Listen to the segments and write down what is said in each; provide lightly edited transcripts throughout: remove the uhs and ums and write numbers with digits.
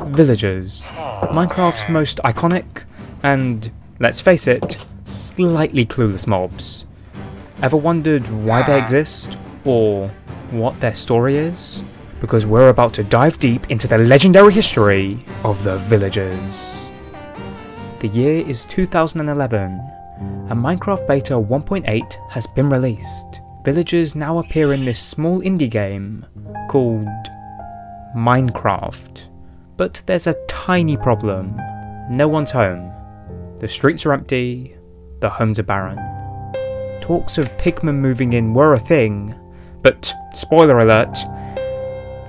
Villagers. Minecraft's most iconic, and, let's face it, slightly clueless mobs. Ever wondered why they exist, or what their story is? Because we're about to dive deep into the legendary history of the villagers. The year is 2011, and Minecraft Beta 1.8 has been released. Villagers now appear in this small indie game called Minecraft. But there's a tiny problem. No one's home. The streets are empty, the homes are barren. Talks of pigmen moving in were a thing, but, spoiler alert,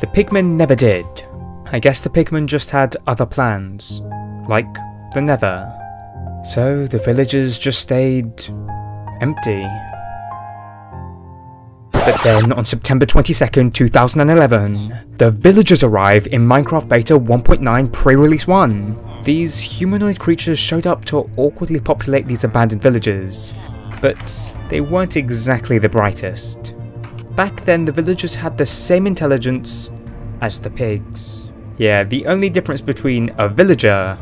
the pigmen never did. I guess the pigmen just had other plans, like the Nether. So the villagers just stayed empty. But then, on September 22nd, 2011, the villagers arrive in Minecraft Beta 1.9 Pre-Release 1. These humanoid creatures showed up to awkwardly populate these abandoned villages, but they weren't exactly the brightest. Back then, the villagers had the same intelligence as the pigs. Yeah, the only difference between a villager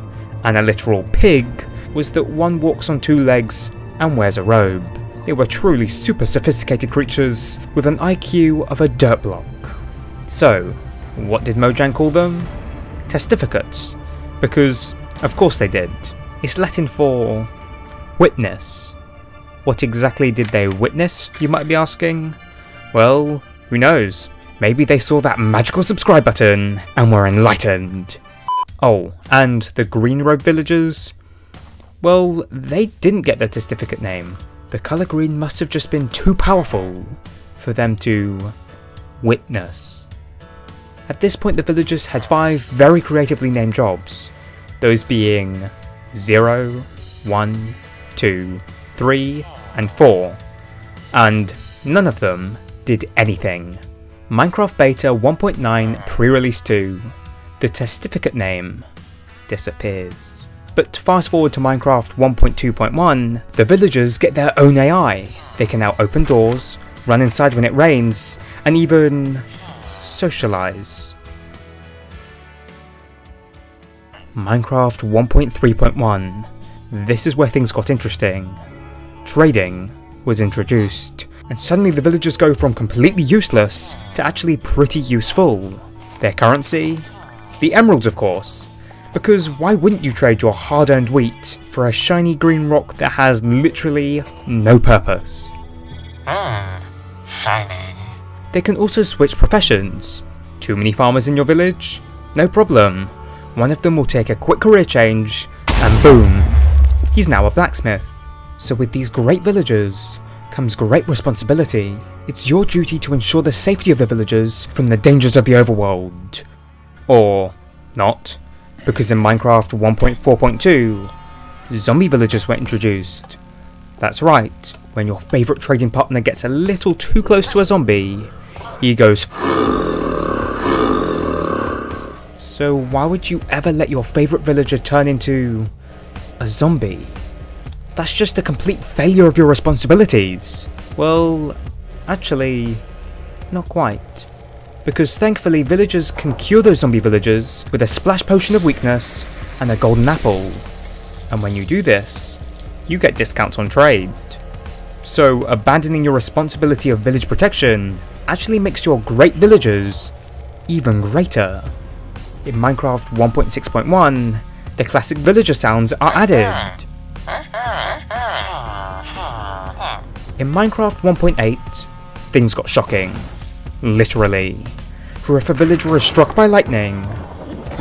and a literal pig was that one walks on two legs and wears a robe. They were truly super sophisticated creatures with an IQ of a dirt block. So, what did Mojang call them? Testificates. Because, of course they did. It's Latin for witness. What exactly did they witness, you might be asking? Well, who knows? Maybe they saw that magical subscribe button and were enlightened. Oh, and the green robe villagers? Well, they didn't get their testificate name. The colour green must have just been too powerful for them to witness. At this point, the villagers had 5 very creatively named jobs, those being 0, 1, 2, 3, and 4, and none of them did anything. Minecraft Beta 1.9 Pre-Release 2, the testificate name disappears. But fast forward to Minecraft 1.2.1, the villagers get their own AI. They can now open doors, run inside when it rains, and even socialize. Minecraft 1.3.1. This is where things got interesting. Trading was introduced, and suddenly the villagers go from completely useless to actually pretty useful. Their currency? The emeralds, of course. Because why wouldn't you trade your hard-earned wheat for a shiny green rock that has literally no purpose? Shiny. They can also switch professions. Too many farmers in your village? No problem. One of them will take a quick career change, and boom, he's now a blacksmith. So with these great villagers comes great responsibility. It's your duty to ensure the safety of the villagers from the dangers of the overworld. Or not. Because in Minecraft 1.4.2, zombie villagers were introduced. That's right, when your favourite trading partner gets a little too close to a zombie, he goes So why would you ever let your favourite villager turn into a zombie? That's just a complete failure of your responsibilities. Well, actually, not quite. Because thankfully villagers can cure those zombie villagers with a splash potion of weakness and a golden apple. And when you do this, you get discounts on trade. So abandoning your responsibility of village protection actually makes your great villagers even greater. In Minecraft 1.6.1, the classic villager sounds are added. In Minecraft 1.8, things got shocking. Literally. For if a villager is struck by lightning,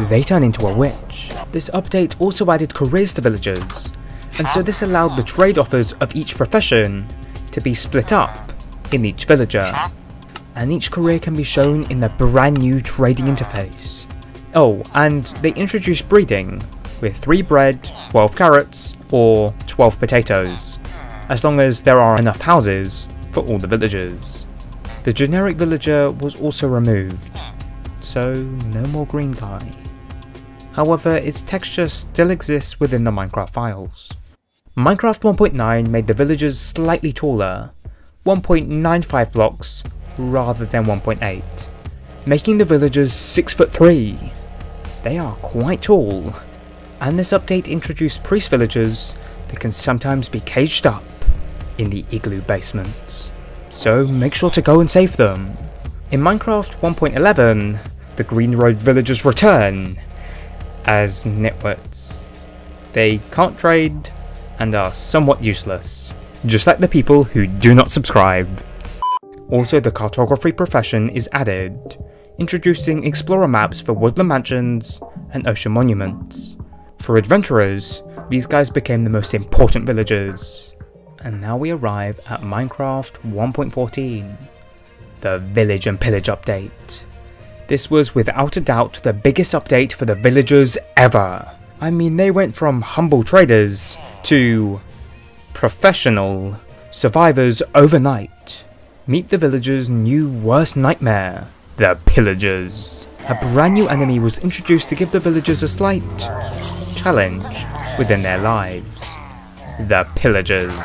they turn into a witch. This update also added careers to villagers, and so this allowed the trade offers of each profession to be split up in each villager, and each career can be shown in the brand new trading interface. Oh, and they introduced breeding, with 3 bread, 12 carrots, or 12 potatoes, as long as there are enough houses for all the villagers. The generic villager was also removed, so no more green guy. However, its texture still exists within the Minecraft files. Minecraft 1.9 made the villagers slightly taller, 1.95 blocks rather than 1.8, making the villagers 6'3". They are quite tall, and this update introduced priest villagers that can sometimes be caged up in the igloo basements. So make sure to go and save them. In Minecraft 1.11, the Green Road villagers return as nitwits. They can't trade and are somewhat useless, just like the people who do not subscribe. Also, the cartography profession is added, introducing explorer maps for woodland mansions and ocean monuments. For adventurers, these guys became the most important villagers. And now we arrive at Minecraft 1.14, the Village and Pillage update. This was without a doubt the biggest update for the villagers ever. I mean, they went from humble traders to professional survivors overnight. Meet the villagers' new worst nightmare, the Pillagers. A brand new enemy was introduced to give the villagers a slight challenge within their lives. The Pillagers.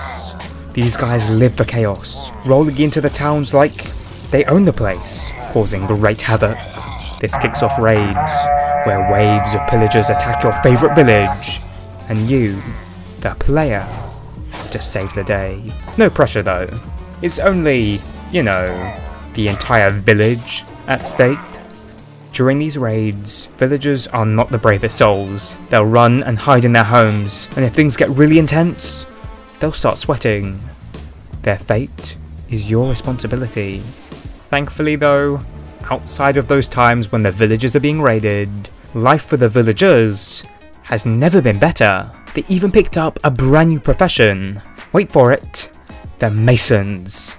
These guys live for chaos, rolling into the towns like they own the place, causing great havoc. This kicks off raids, where waves of pillagers attack your favourite village, and you, the player, have to save the day. No pressure though. It's only, you know, the entire village at stake. During these raids, villagers are not the bravest souls. They'll run and hide in their homes, and if things get really intense, they'll start sweating. Their fate is your responsibility. Thankfully though, outside of those times when the villagers are being raided, life for the villagers has never been better. They even picked up a brand new profession. Wait for it, the Masons.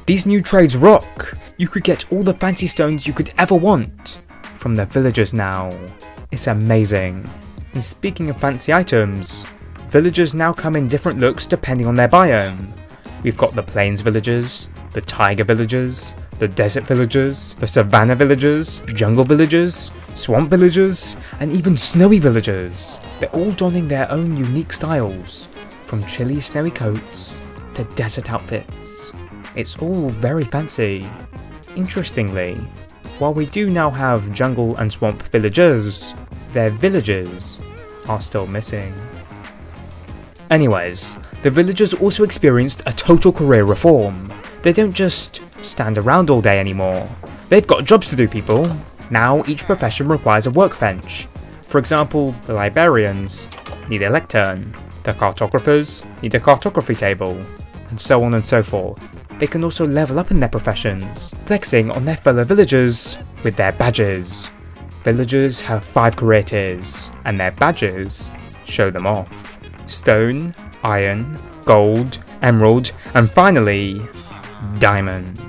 These new trades rock. You could get all the fancy stones you could ever want from the villagers now. It's amazing. And speaking of fancy items, villagers now come in different looks depending on their biome. We've got the plains villagers, the taiga villagers, the desert villagers, the savanna villagers, jungle villagers, swamp villagers, and even snowy villagers. They're all donning their own unique styles, from chilly snowy coats to desert outfits. It's all very fancy. Interestingly, while we do now have jungle and swamp villagers, their villages are still missing. Anyways, the villagers also experienced a total career reform. They don't just stand around all day anymore. They've got jobs to do, people. Now each profession requires a workbench. For example, the librarians need a lectern, the cartographers need a cartography table, and so on and so forth. They can also level up in their professions, flexing on their fellow villagers with their badges. Villagers have 5 career tiers, and their badges show them off. Stone, iron, gold, emerald, and finally, diamond.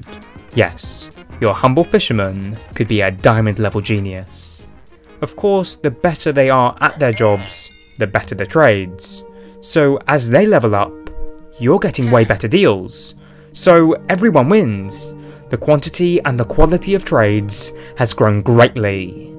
Yes, your humble fisherman could be a diamond level genius. Of course, the better they are at their jobs, the better the trades. So as they level up, you're getting way better deals. So everyone wins. The quantity and the quality of trades has grown greatly.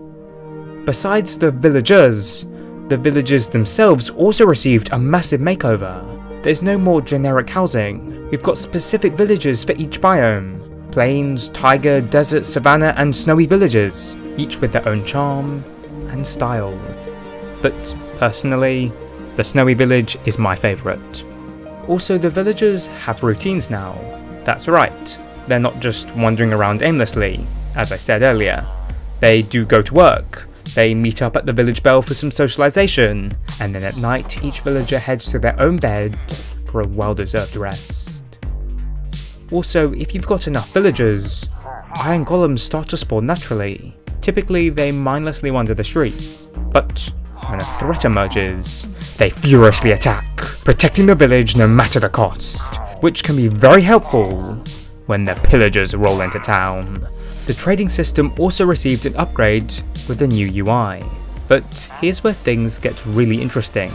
Besides the villagers themselves also received a massive makeover. There's no more generic housing. We've got specific villages for each biome. Plains, taiga, desert, savanna and snowy villages, each with their own charm and style. But personally, the snowy village is my favourite. Also, the villagers have routines now. That's right, they're not just wandering around aimlessly, as I said earlier. They do go to work. They meet up at the village bell for some socialisation, and then at night each villager heads to their own bed for a well-deserved rest. Also, if you've got enough villagers, iron golems start to spawn naturally. Typically they mindlessly wander the streets, but when a threat emerges, they furiously attack, protecting the village no matter the cost, which can be very helpful when the pillagers roll into town. The trading system also received an upgrade with the new UI, but here's where things get really interesting.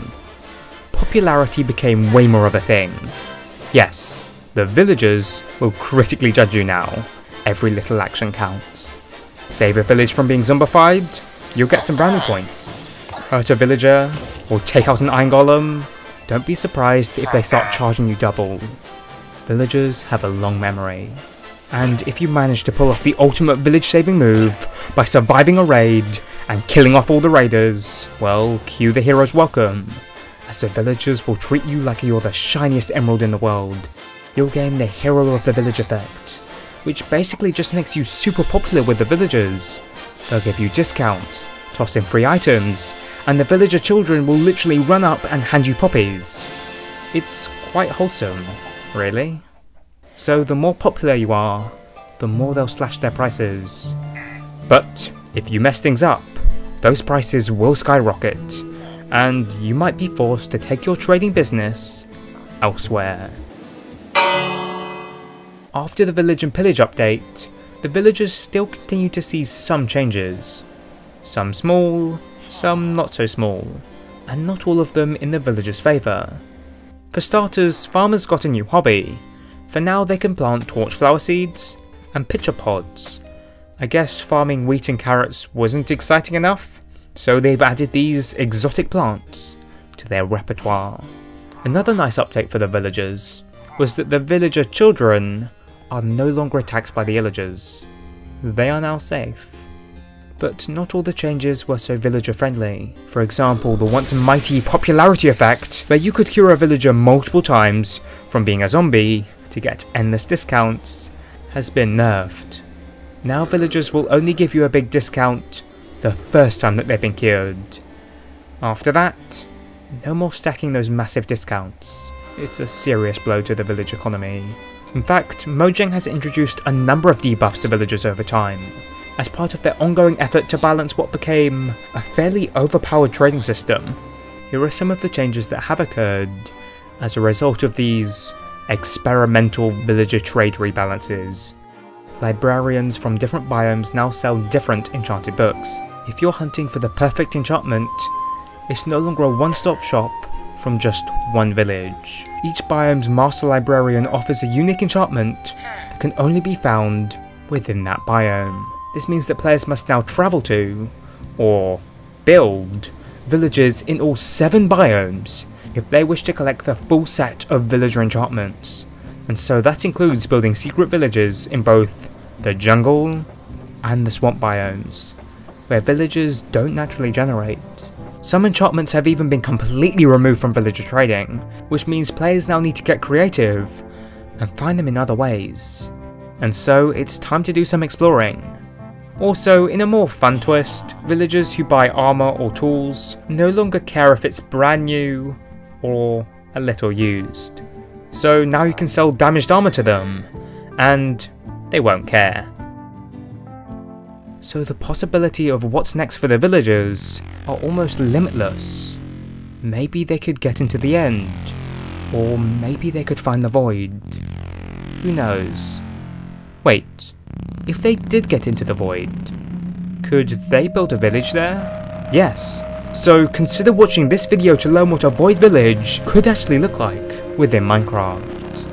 Popularity became way more of a thing. Yes, the villagers will critically judge you now. Every little action counts. Save a village from being zombified, you'll get some brownie points. Hurt a villager, or take out an iron golem, don't be surprised if they start charging you double. Villagers have a long memory. And if you manage to pull off the ultimate village saving move by surviving a raid and killing off all the raiders, well, cue the hero's welcome, as the villagers will treat you like you're the shiniest emerald in the world. You'll gain the Hero of the Village effect, which basically just makes you super popular with the villagers. They'll give you discounts, toss in free items, and the villager children will literally run up and hand you poppies. It's quite wholesome, really. So the more popular you are, the more they'll slash their prices. But if you mess things up, those prices will skyrocket, and you might be forced to take your trading business elsewhere. After the Village and Pillage update, the villagers still continue to see some changes. Some small, some not so small, and not all of them in the villagers' favour. For starters, farmers got a new hobby. For now they can plant torchflower seeds and pitcher pods. I guess farming wheat and carrots wasn't exciting enough, so they've added these exotic plants to their repertoire. Another nice update for the villagers was that the villager children are no longer attacked by the illagers. They are now safe. But not all the changes were so villager friendly. For example, the once mighty popularity effect, where you could cure a villager multiple times from being a zombie to get endless discounts, has been nerfed. Now villagers will only give you a big discount the first time that they've been cured. After that, no more stacking those massive discounts. It's a serious blow to the village economy. In fact, Mojang has introduced a number of debuffs to villagers over time, as part of their ongoing effort to balance what became a fairly overpowered trading system. Here are some of the changes that have occurred as a result of these experimental villager trade rebalances. Librarians from different biomes now sell different enchanted books. If you're hunting for the perfect enchantment, it's no longer a one-stop shop from just one village. Each biome's master librarian offers a unique enchantment that can only be found within that biome. This means that players must now travel to, or build, villages in all 7 biomes if they wish to collect the full set of villager enchantments. And so that includes building secret villages in both the jungle and the swamp biomes, where villagers don't naturally generate. Some enchantments have even been completely removed from villager trading, which means players now need to get creative and find them in other ways. And so it's time to do some exploring. Also, in a more fun twist, villagers who buy armor or tools no longer care if it's brand new or a little used. So now you can sell damaged armor to them, and they won't care. So the possibility of what's next for the villagers are almost limitless. Maybe they could get into the end, or maybe they could find the void. Who knows? Wait, if they did get into the void, could they build a village there? Yes, so consider watching this video to learn what a void village could actually look like within Minecraft.